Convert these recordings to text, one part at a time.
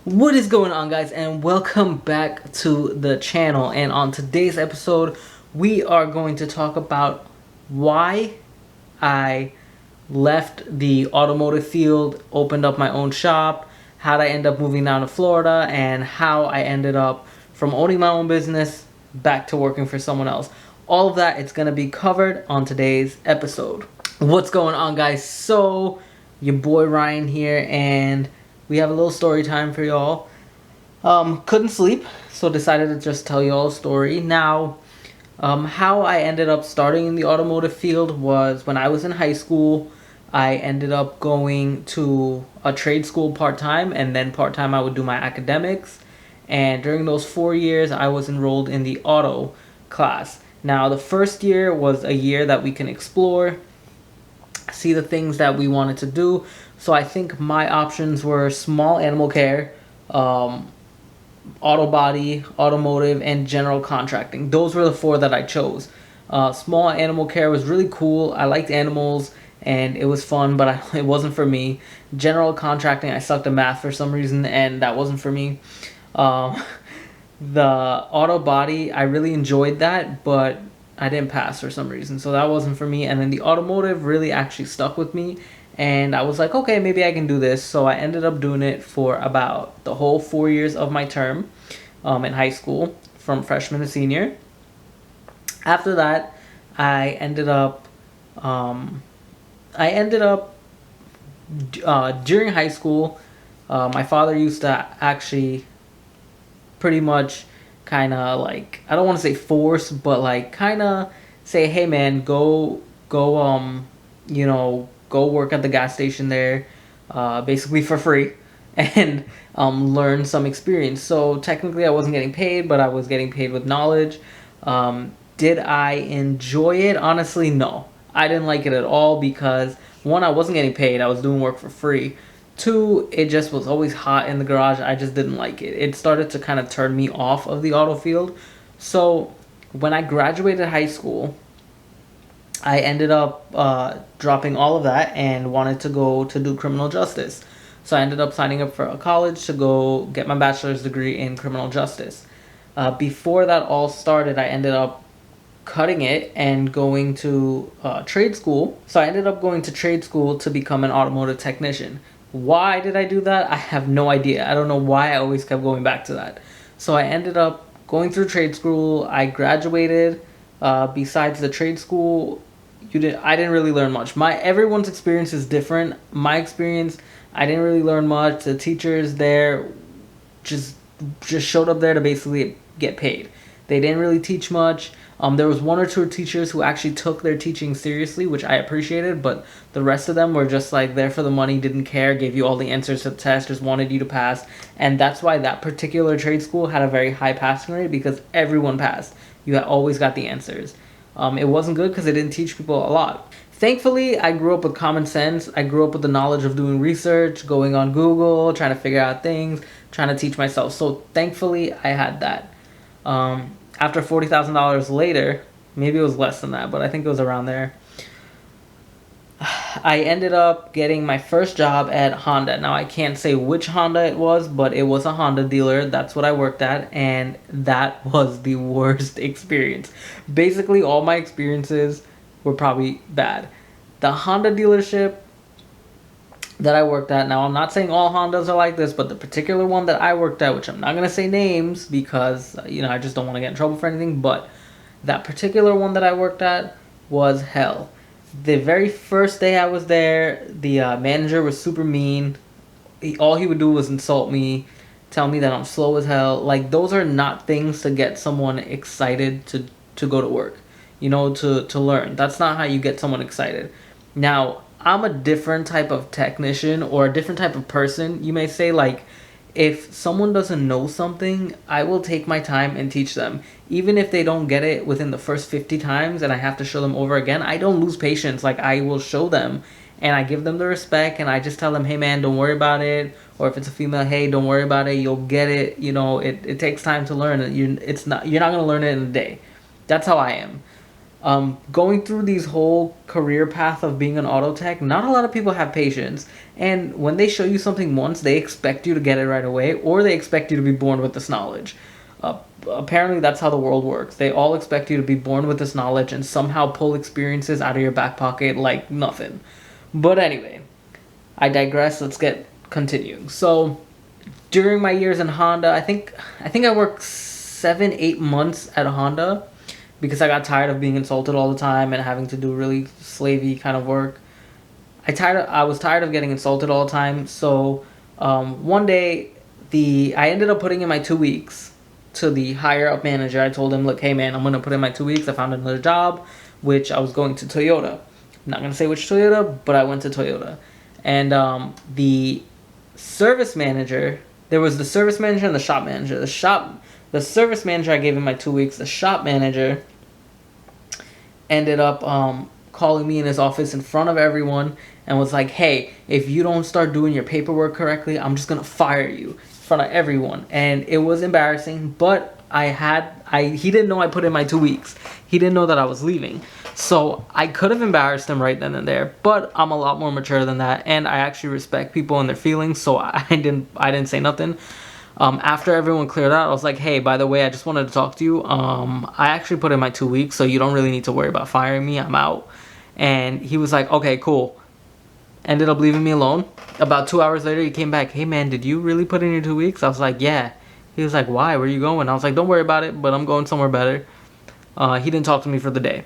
What is going on, guys, and welcome back to the channel. And on today's episode we are going to talk about why I left the automotive field, opened up my own shop, how I end up moving down to Florida, and how I ended up from owning my own business back to working for someone else. All of that, it's going to be covered on today's episode. What's going on, guys? So your boy Ryan here, and we have a little story time for y'all. Couldn't sleep, so decided to just tell y'all a story. Now, how I ended up starting in the automotive field was when I was in high school. I ended up going to a trade school part-time, and then part-time I would do my academics. And during those 4 years, I was enrolled in the auto class. Now, the first year was a year that we can explore, see the things that we wanted to do. So I think my options were small animal care, auto body, automotive, and general contracting. Those were the four that I chose. Small animal care was really cool. I liked animals and it was fun, but it wasn't for me. General contracting, I sucked at math for some reason, and that wasn't for me. The auto body, I really enjoyed that, but I didn't pass for some reason, so that wasn't for me. And then the automotive really actually stuck with me, and I was like, okay, maybe I can do this. So I ended up doing it for about the whole 4 years of my term in high school, from freshman to senior. After that, I ended up during high school, my father used to actually pretty much kind of like, I don't want to say force, but like kind of say, hey man, go go work at the gas station there, basically for free, and learn some experience. So technically I wasn't getting paid, but I was getting paid with knowledge. Did I enjoy it? Honestly, no. I didn't like it at all because, one, I wasn't getting paid. I was doing work for free. Two, it just was always hot in the garage. I just didn't like it. It started to kind of turn me off of the auto field. So when I graduated high school, I ended up dropping all of that and wanted to go to do criminal justice. So I ended up signing up for a college to go get my bachelor's degree in criminal justice. Before that all started, I ended up cutting it and going to trade school. So I ended up going to trade school to become an automotive technician. Why did I do that? I have no idea. I don't know why I always kept going back to that. So I ended up going through trade school. I graduated. Besides the trade school, I didn't really learn much. Everyone's experience is different. My experience, I didn't really learn much. The teachers there just showed up there to basically get paid. They didn't really teach much. There was one or two teachers who actually took their teaching seriously, which I appreciated, but the rest of them were just like there for the money, didn't care, gave you all the answers to the test, just wanted you to pass. And that's why that particular trade school had a very high passing rate, because everyone passed. You always got the answers. It wasn't good because it didn't teach people a lot. Thankfully, I grew up with common sense. I grew up with the knowledge of doing research, going on Google, trying to figure out things, trying to teach myself. So thankfully, I had that. After $40,000 later, maybe it was less than that, but I think it was around there, I ended up getting my first job at Honda. Now, I can't say which Honda it was, but it was a Honda dealer. That's what I worked at, and that was the worst experience. Basically, all my experiences were probably bad. The Honda dealership that I worked at, now I'm not saying all Hondas are like this, but the particular one that I worked at, which I'm not going to say names because, I just don't want to get in trouble for anything, but that particular one that I worked at was hell. The very first day I was there, the manager was super mean. All he would do was insult me, tell me that I'm slow as hell. Like, those are not things to get someone excited to go to work, to learn. That's not how you get someone excited. Now, I'm a different type of technician, or a different type of person, you may say. Like, if someone doesn't know something, I will take my time and teach them. Even if they don't get it within the first 50 times and I have to show them over again, I don't lose patience. Like, I will show them and I give them the respect, and I just tell them, hey man, don't worry about it. Or if it's a female, hey, don't worry about it, you'll get it. It takes time to learn. You're not going to learn it in a day. That's how I am. Going through these whole career path of being an auto tech, not a lot of people have patience. And when they show you something once, they expect you to get it right away, or they expect you to be born with this knowledge. Apparently, that's how the world works. They all expect you to be born with this knowledge and somehow pull experiences out of your back pocket like nothing. But anyway, I digress. Let's get continuing. So, during my years in Honda, I think I worked 7-8 months at Honda because I got tired of being insulted all the time and having to do really slavey kind of work. I was tired of getting insulted all the time. So one day, I ended up putting in my 2 weeks to the higher up manager. I told him, look, hey man, I'm gonna put in my 2 weeks. I found another job, which I was going to Toyota. I'm not gonna say which Toyota, but I went to Toyota. And the service manager, there was the service manager and the shop manager. The service manager, I gave him my 2 weeks. The shop manager ended up calling me in his office in front of everyone and was like, hey, if you don't start doing your paperwork correctly, I'm just going to fire you in front of everyone. And it was embarrassing, but he didn't know I put in my 2 weeks. He didn't know that I was leaving. So I could have embarrassed him right then and there, but I'm a lot more mature than that, and I actually respect people and their feelings, so I didn't say nothing. After everyone cleared out, I was like, hey, by the way, I just wanted to talk to you. I actually put in my 2 weeks, so you don't really need to worry about firing me. I'm out. And he was like, okay, cool. Ended up leaving me alone. About 2 hours later, he came back. Hey, man, did you really put in your 2 weeks? I was like, yeah. He was like, why? Where are you going? I was like, don't worry about it, but I'm going somewhere better. He didn't talk to me for the day.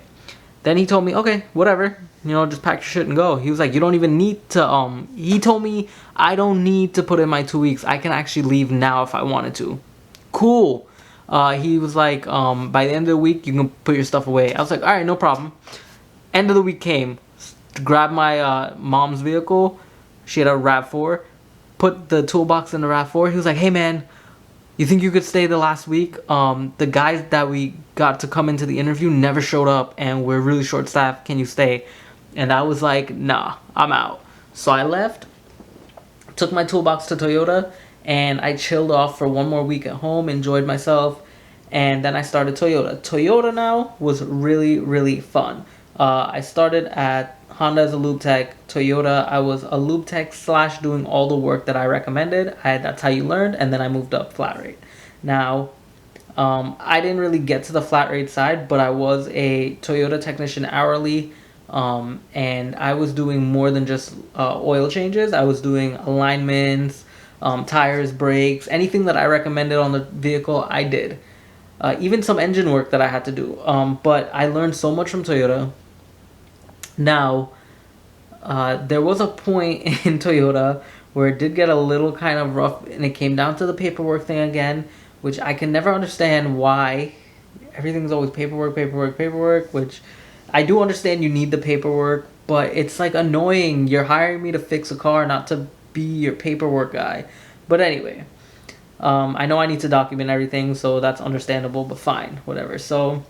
Then he told me, okay, whatever, just pack your shit and go. He was like, you don't even need to, he told me I don't need to put in my 2 weeks. I can actually leave now if I wanted to. Cool. He was like, by the end of the week, you can put your stuff away. I was like, all right, no problem. End of the week came. Grabbed my mom's vehicle. She had a RAV4. Put the toolbox in the RAV4. He was like, hey, man, you think you could stay the last week? The guys that we got to come into the interview never showed up, and we're really short-staffed. Can you stay? And I was like, nah, I'm out. So I left, took my toolbox to Toyota, and I chilled off for one more week at home, enjoyed myself, and then I started Toyota. Toyota now was really, really fun. I started at Honda as a lube tech. Toyota, I was a lube tech / doing all the work that I recommended. That's how you learned, and then I moved up flat rate. Now, I didn't really get to the flat rate side, but I was a Toyota technician hourly, and I was doing more than just oil changes. I was doing alignments, tires, brakes, anything that I recommended on the vehicle, I did. Even some engine work that I had to do. But I learned so much from Toyota. Now, there was a point in Toyota where it did get a little kind of rough, and it came down to the paperwork thing again, which I can never understand why. Everything's always paperwork, which I do understand you need the paperwork, but it's like annoying. You're hiring me to fix a car, not to be your paperwork guy. But anyway, I know I need to document everything, so that's understandable, but fine, whatever. So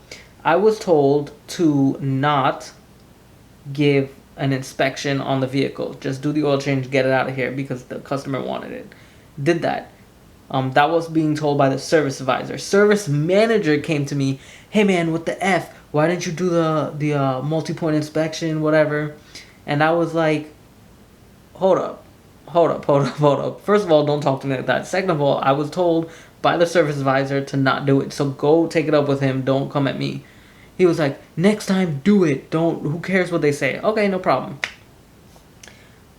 I was told to not give an inspection on the vehicle. Just do the oil change, get it out of here, because the customer wanted it. Did that. That was being told by the service advisor. Service manager came to me, hey man, what the F? Why didn't you do the multi-point inspection, whatever? And I was like, hold up. First of all, don't talk to me like that. Second of all, I was told by the service advisor to not do it. So go take it up with him. Don't come at me. He was like, next time, do it. Who cares what they say? Okay, no problem.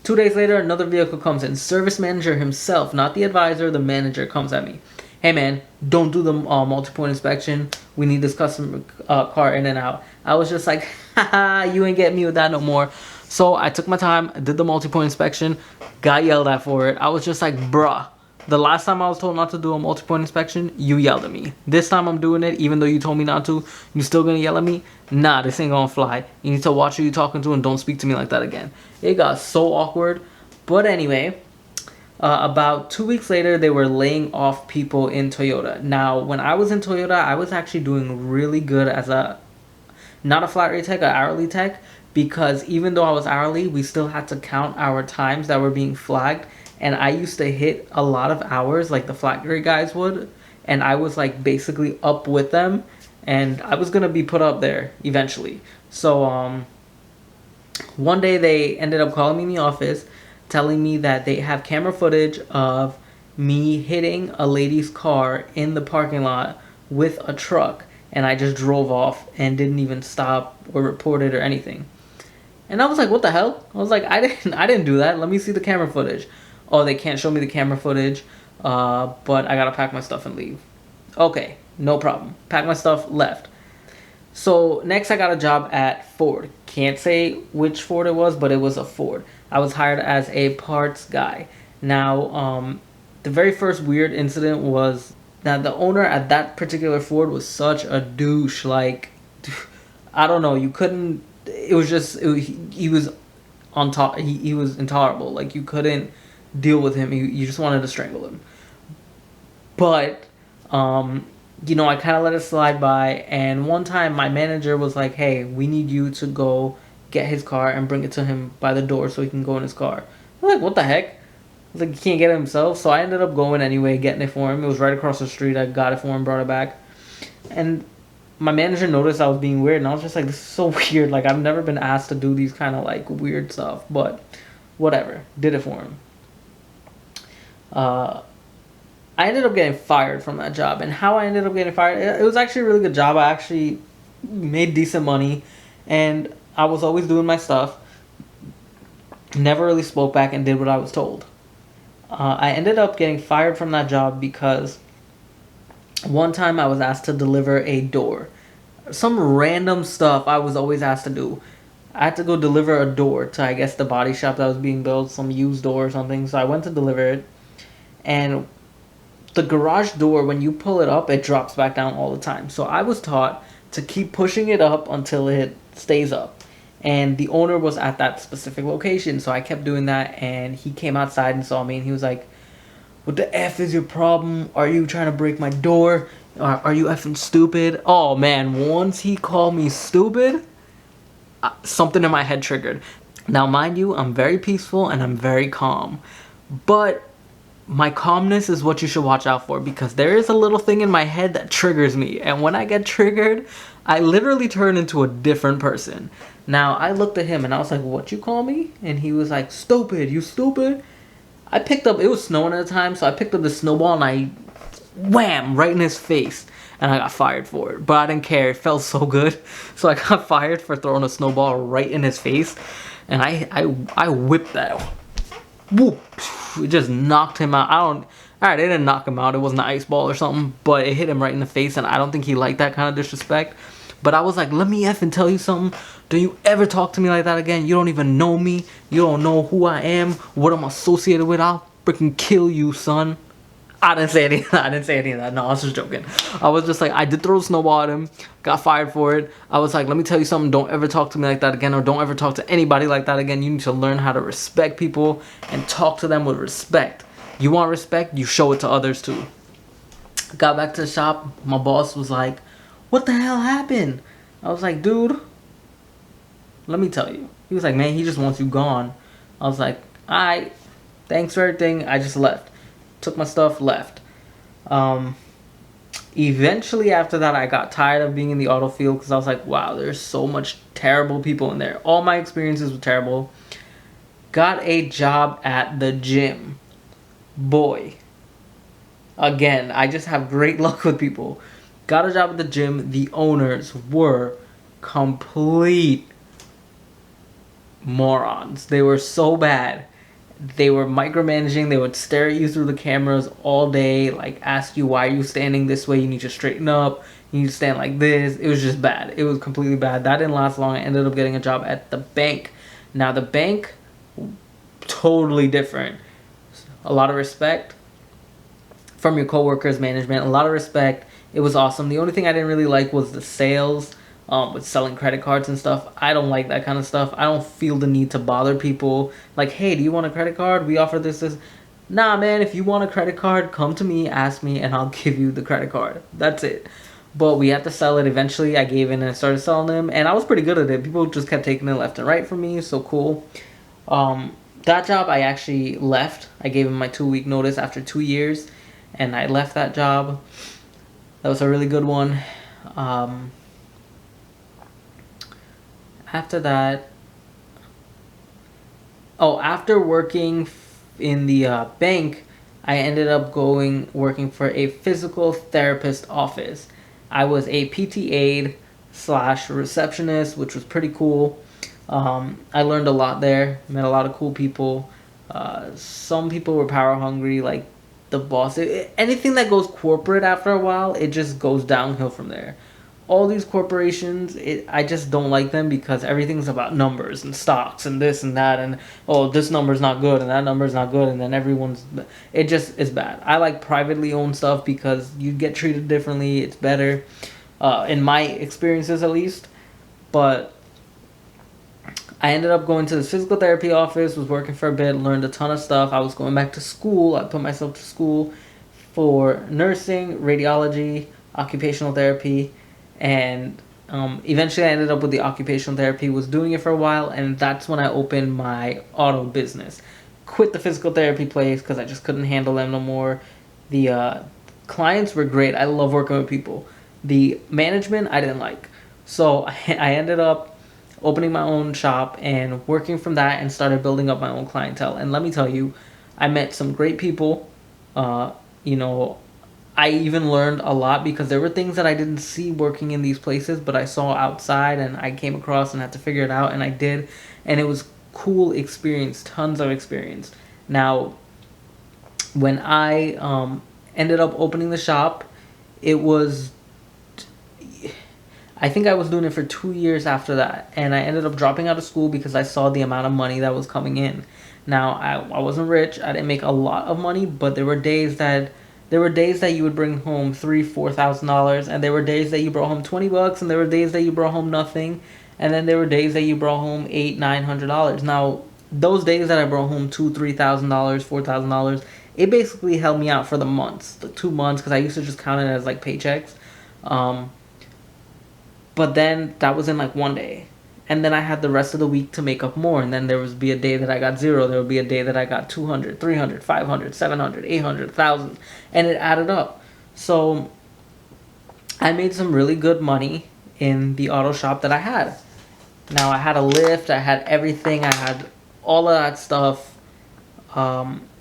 2 days later, another vehicle comes in. Service manager himself, not the advisor, the manager comes at me. Hey man, don't do the multi-point inspection. We need this customer car in and out. I was just like, haha, you ain't getting me with that no more. So I took my time, did the multi-point inspection, got yelled at for it. I was just like, bruh, the last time I was told not to do a multi-point inspection, you yelled at me. This time I'm doing it, even though you told me not to, you still gonna yell at me? Nah, this ain't gonna fly. You need to watch who you're talking to and don't speak to me like that again. It got so awkward. But anyway, about 2 weeks later, they were laying off people in Toyota. Now, when I was in Toyota, I was actually doing really good as not a flat rate tech, an hourly tech, because even though I was hourly, we still had to count our times that were being flagged. And I used to hit a lot of hours like the flat rate guys would. And I was like basically up with them. and I was gonna be put up there eventually. So one day they ended up calling me in the office, telling me that they have camera footage of me hitting a lady's car in the parking lot with a truck, and I just drove off and didn't even stop or report it or anything. And I was like, what the hell? I was like, I didn't do that. Let me see the camera footage. Oh, they can't show me the camera footage, but I gotta pack my stuff and leave. Okay, no problem. Pack my stuff, left. So next I got a job at Ford. Can't say which Ford it was, but it was a Ford. I was hired as a parts guy. Now, the very first weird incident was that the owner at that particular Ford was such a douche. Like, I don't know, you couldn't, it was just, he was on top, he was intolerable. Like, you couldn't deal with him. You just wanted to strangle him. But, I kind of let it slide by. And one time my manager was like, hey, we need you to go get his car and bring it to him by the door so he can go in his car. I'm like, what the heck? I was like, he can't get it himself. So I ended up going anyway, getting it for him. It was right across the street. I got it for him, brought it back. And my manager noticed I was being weird. And I was just like, this is so weird. Like, I've never been asked to do these kind of, like, weird stuff. But whatever. Did it for him. I ended up getting fired from that job. And how I ended up getting fired, it was actually a really good job. I actually made decent money. And I was always doing my stuff. Never really spoke back and did what I was told. I ended up getting fired from that job because one time I was asked to deliver a door. Some random stuff I was always asked to do. I had to go deliver a door to, I guess, the body shop that was being built, some used door or something. So I went to deliver it. And the garage door, when you pull it up, it drops back down all the time. So I was taught to keep pushing it up until it stays up. And the owner was at that specific location, so I kept doing that. And he came outside and saw me, and he was like, what the F is your problem? Are you trying to break my door? Are you effing stupid? Oh man, once he called me stupid, something in my head triggered. Now mind you, I'm very peaceful and I'm very calm. But my calmness is what you should watch out for, because there is a little thing in my head that triggers me. And when I get triggered, I literally turn into a different person. Now, I looked at him and I was like, what you call me? And he was like, stupid, you stupid? I picked up, it was snowing at the time, so I picked up the snowball and I wham, right in his face. And I got fired for it. But I didn't care, it felt so good. So I got fired for throwing a snowball right in his face. And I whipped that. Whoop. It just knocked him out. Alright, it didn't knock him out. It wasn't an ice ball or something. But it hit him right in the face. And I don't think he liked that kind of disrespect. But I was like, let me effing tell you something. Don't you ever talk to me like that again. You don't even know me. You don't know who I am. What I'm associated with. I'll freaking kill you, son. I didn't say any of that. I didn't say any of that. No, I was just joking. I was just like, I did throw a snowball at him. Got fired for it. I was like, let me tell you something. Don't ever talk to me like that again. Or don't ever talk to anybody like that again. You need to learn how to respect people and talk to them with respect. You want respect? You show it to others too. Got back to the shop. My boss was like, what the hell happened? I was like, dude, let me tell you. He was like, man, he just wants you gone. I was like, alright, thanks for everything. I just left. Took my stuff, left. Eventually after that, I got tired of being in the auto field because I was like, wow, there's so much terrible people in there. All my experiences were terrible. Got a job at the gym. Boy. Again, I just have great luck with people. Got a job at the gym. The owners were complete morons. They were so bad. They were micromanaging. They would stare at you through the cameras all day, like ask you, why are you standing this way? You need to straighten up. You need to stand like this. It was just bad. It was completely bad. That didn't last long. I ended up getting a job at the bank. Now the bank, totally different. A lot of respect from your coworkers, management. A lot of respect. It was awesome. The only thing I didn't really like was the sales, with selling credit cards and stuff. I don't like that kind of stuff. I don't feel the need to bother people. Like, hey, do you want a credit card? We offer this. Nah, man, if you want a credit card, come to me, ask me, and I'll give you the credit card. That's it. But we had to sell it. Eventually, I gave in and I started selling them. And I was pretty good at it. People just kept taking it left and right from me. So cool. That job, I actually left. I gave him my 2-week notice after 2 years. And I left that job. That was a really good one. Um, after that, after working in the bank, I ended up working for a physical therapist office. I was a PT aide slash receptionist, which was pretty cool. I learned a lot there, met a lot of cool people. Some people were power hungry, like the boss. Anything that goes corporate after a while, it just goes downhill from there. All these corporations, I just don't like them because everything's about numbers and stocks and this and that, and oh, this number's not good and that number's not good, and then it just is bad. I like privately owned stuff because you get treated differently. It's better, in my experiences at least. But I ended up going to this physical therapy office, was working for a bit, learned a ton of stuff. I was going back to school. I put myself to school for nursing, radiology, occupational therapy, and eventually I ended up with the occupational therapy, was doing it for a while, and that's when I opened my auto business. Quit the physical therapy place because I just couldn't handle them no more. The clients were great. I love working with people. The management I didn't like. So I ended up opening my own shop and working from that and started building up my own clientele. And let me tell you, I met some great people. You know, I even learned a lot because there were things that I didn't see working in these places, but I saw outside and I came across and had to figure it out, and I did. And it was cool experience, tons of experience. Now, when I ended up opening the shop, it was, I think I was doing it for 2 years after that, and I ended up dropping out of school because I saw the amount of money that was coming in. Now, I wasn't rich. I didn't make a lot of money, but there were days that you would bring home $3,000-$4,000, and there were days that you brought home $20, and there were days that you brought home nothing, and then there were days that you brought home $800-$900. Now, those days that I brought home $2,000-$3,000, $4,000, it basically held me out for the months, the 2 months, because I used to just count it as like paychecks. But then that was in like one day. And then I had the rest of the week to make up more. And then there would be a day that I got zero. There would be a day that I got 200, 300, 500, 700, 800, 1,000. And it added up. So I made some really good money in the auto shop that I had. Now I had a lift. I had everything. I had all of that stuff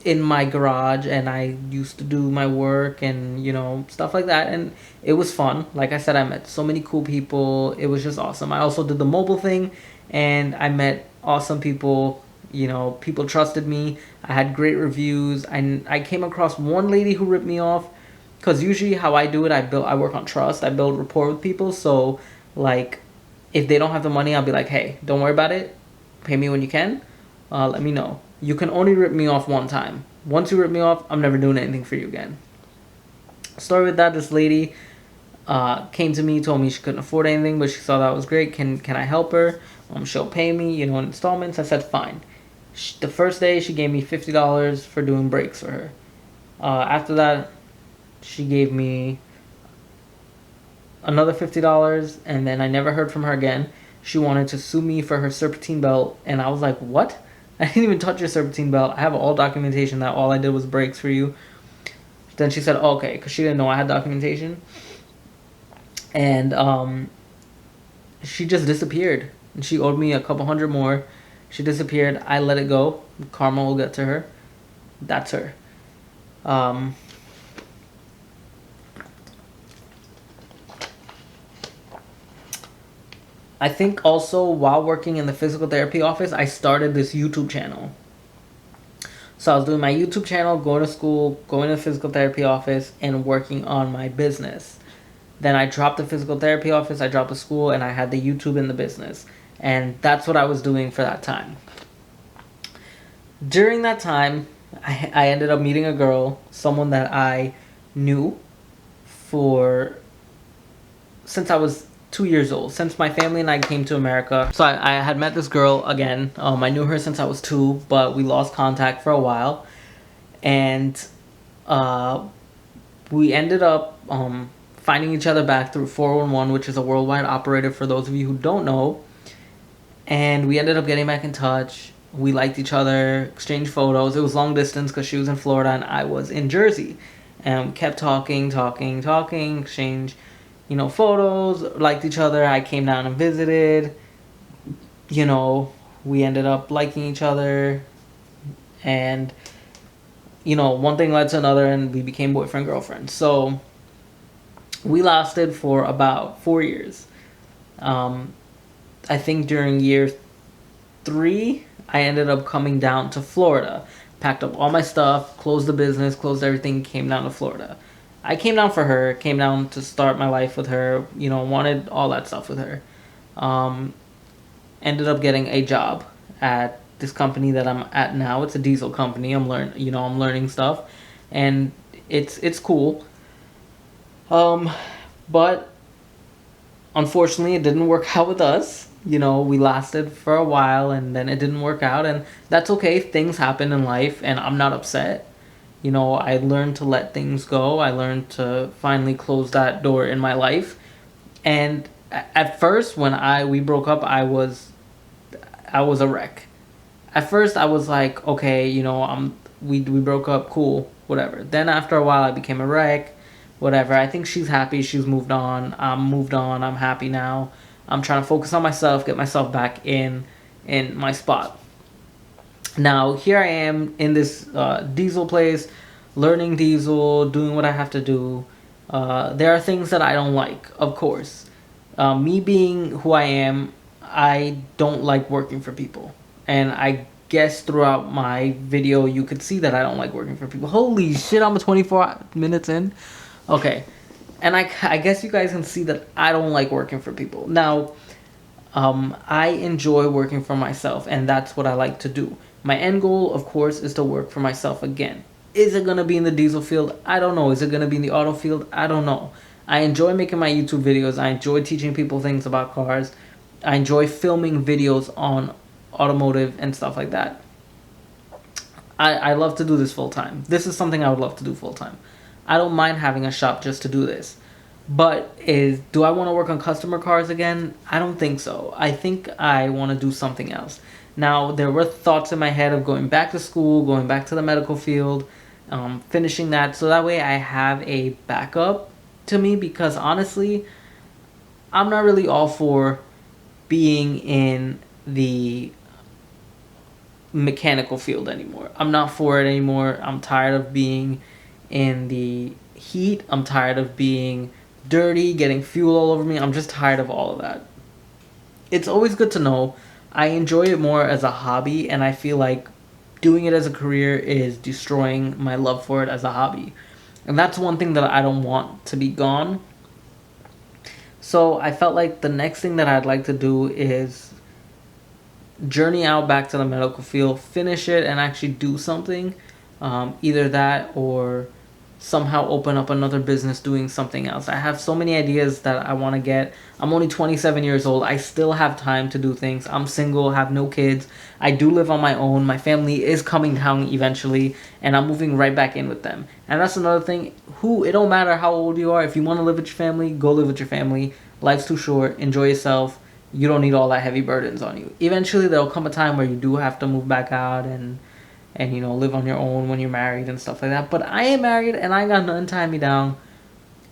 in my garage, and I used to do my work and stuff like that, and it was fun. Like I said, I met so many cool people. It was just awesome. I also did the mobile thing, and I met awesome people. People trusted me. I had great reviews. I came across one lady who ripped me off, because usually how I do it, I work on trust. I build rapport with people. So like, if they don't have the money, I'll be like, hey, don't worry about it, pay me when you can. Let me know. You can only rip me off one time. Once you rip me off, I'm never doing anything for you again. Story with that, this lady came to me, told me she couldn't afford anything, but she saw that was great. Can I help her? She'll pay me, in installments. I said, fine. The first day, she gave me $50 for doing brakes for her. After that, she gave me another $50, and then I never heard from her again. She wanted to sue me for her serpentine belt, and I was like, what? I didn't even touch your serpentine belt. I have all documentation that all I did was brakes for you. Then she said, okay, because she didn't know I had documentation. And she just disappeared. And she owed me a couple hundred more. She disappeared. I let it go. Karma will get to her. That's her. I think also while working in the physical therapy office, I started this YouTube channel. So I was doing my YouTube channel, going to school, going to the physical therapy office, and working on my business. Then I dropped the physical therapy office, I dropped the school, and I had the YouTube and the business. And that's what I was doing for that time. During that time, I ended up meeting a girl, someone that I knew since I was 2 years old, since my family and I came to America. So I had met this girl again. I knew her since I was 2, but we lost contact for a while. And we ended up finding each other back through 411, which is a worldwide operator for those of you who don't know. And we ended up getting back in touch. We liked each other, exchanged photos. It was long distance because she was in Florida and I was in Jersey. And we kept talking, exchanged photos, liked each other. I came down and visited. You know, we ended up liking each other, and one thing led to another, and we became boyfriend girlfriend. So we lasted for about 4 years. I think during year 3, I ended up coming down to Florida, packed up all my stuff, closed the business, closed everything, came down to Florida. I came down for her, came down to start my life with her, wanted all that stuff with her. Um, Ended up getting a job at this company that I'm at now. It's a diesel company. I'm learning stuff, and it's cool. Um, but unfortunately, it didn't work out with us. We lasted for a while, and then it didn't work out, and that's okay. Things happen in life, and I'm not upset. I learned to let things go. I learned to finally close that door in my life. And at first, when we broke up, I was a wreck. At first, I was like, okay, we broke up, cool, whatever. Then after a while, I became a wreck, whatever. I think she's happy. She's moved on. I'm moved on. I'm happy now. I'm trying to focus on myself, get myself back in my spot. Now here I am in this diesel place, learning diesel, doing what I have to do. There are things that I don't like, of course. Me being who I am, I don't like working for people. And I guess throughout my video you could see that I don't like working for people. Holy shit, I'm 24 minutes in. Okay. And I guess you guys can see that I don't like working for people. Now, I enjoy working for myself, and that's what I like to do. My end goal, of course, is to work for myself again. Is it going to be in the diesel field? I don't know. Is it going to be in the auto field? I don't know. I enjoy making my YouTube videos. I enjoy teaching people things about cars. I enjoy filming videos on automotive and stuff like that. I love to do this full time. This is something I would love to do full time. I don't mind having a shop just to do this. But do I want to work on customer cars again? I don't think so. I think I want to do something else. Now, there were thoughts in my head of going back to school, going back to the medical field, finishing that, so that way I have a backup to me, because honestly, I'm not really all for being in the mechanical field anymore. I'm not for it anymore. I'm tired of being in the heat. I'm tired of being dirty, getting fuel all over me. I'm just tired of all of that. It's always good to know I enjoy it more as a hobby, and I feel like doing it as a career is destroying my love for it as a hobby. And that's one thing that I don't want to be gone. So I felt like the next thing that I'd like to do is journey out back to the medical field, finish it, and actually do something. Either that or somehow open up another business doing something else. I have so many ideas that I want to get. I'm only 27 years old. I still have time to do things. I'm single, have no kids. I do live on my own. My family is coming down eventually, and I'm moving right back in with them. And that's another thing. It don't matter how old you are. If you want to live with your family, go live with your family. Life's too short. Enjoy yourself. You don't need all that heavy burdens on you. Eventually, there'll come a time where you do have to move back out and live on your own when you're married and stuff like that. But I ain't married, and I ain't got nothing tying me down,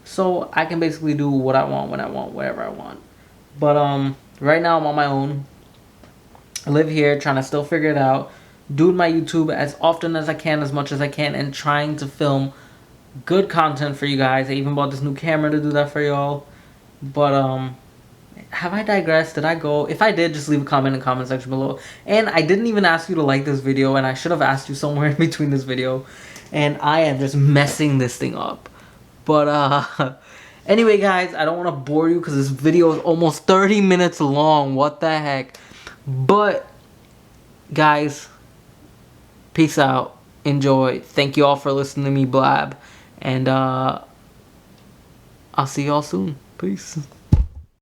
so I can basically do what I want, when I want, whatever I want. But right now I'm on my own. I live here, trying to still figure it out, doing my YouTube as often as I can, as much as I can, and trying to film good content for you guys. I even bought this new camera to do that for y'all. But have I digressed? Did I go? If I did, just leave a comment in the comment section below. And I didn't even ask you to like this video, and I should have asked you somewhere in between this video. And I am just messing this thing up. But anyway, guys, I don't want to bore you because this video is almost 30 minutes long. What the heck? But guys, peace out. Enjoy. Thank you all for listening to me blab. And I'll see y'all soon. Peace.